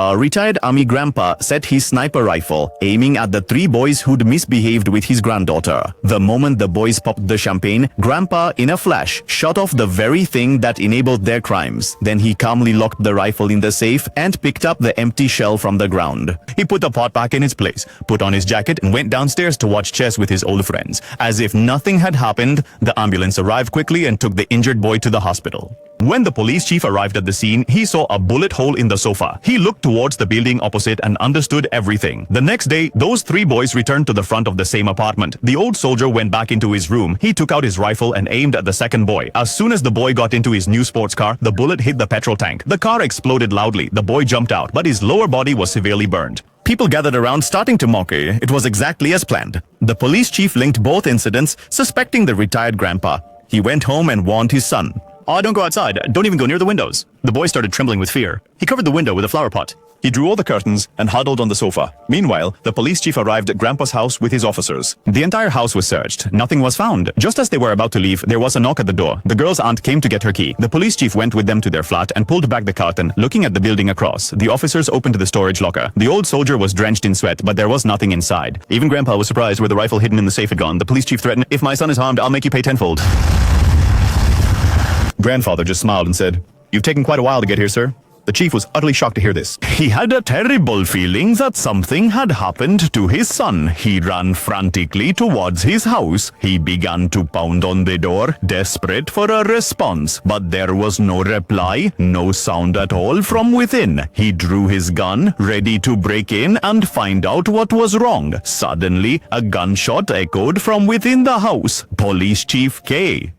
A retired army grandpa set his sniper rifle, aiming at the three boys who'd misbehaved with his granddaughter. The moment the boys popped the champagne, Grandpa, in a flash, shot off the very thing that enabled their crimes. Then he calmly locked the rifle in the safe and picked up the empty shell from the ground. He put the pot back in its place, put on his jacket, and went downstairs to watch chess with his old friends. As if nothing had happened, the ambulance arrived quickly and took the injured boy to the hospital. When the police chief arrived at the scene, he saw a bullet hole in the sofa. He looked towards the building opposite and understood everything. The next day, those three boys returned to the front of the same apartment. The old soldier went back into his room. He took out his rifle and aimed at the second boy. As soon as the boy got into his new sports car, the bullet hit the petrol tank. The car exploded loudly. The boy jumped out, but his lower body was severely burned. People gathered around starting to mock it. It was exactly as planned. The police chief linked both incidents, suspecting the retired grandpa. He went home and warned his son. "Oh, don't go outside. Don't even go near the windows." The boy started trembling with fear. He covered the window with a flower pot. He drew all the curtains and huddled on the sofa. Meanwhile, the police chief arrived at Grandpa's house with his officers. The entire house was searched. Nothing was found. Just as they were about to leave, there was a knock at the door. The girl's aunt came to get her key. The police chief went with them to their flat and pulled back the curtain, looking at the building across. The officers opened the storage locker. The old soldier was drenched in sweat, but there was nothing inside. Even Grandpa was surprised where the rifle hidden in the safe had gone. The police chief threatened, "If my son is harmed, I'll make you pay tenfold." Grandfather just smiled and said, "You've taken quite a while to get here, sir." The chief was utterly shocked to hear this. He had a terrible feeling that something had happened to his son. He ran frantically towards his house. He began to pound on the door, desperate for a response. But there was no reply, no sound at all from within. He drew his gun, ready to break in and find out what was wrong. Suddenly, a gunshot echoed from within the house. Police Chief K.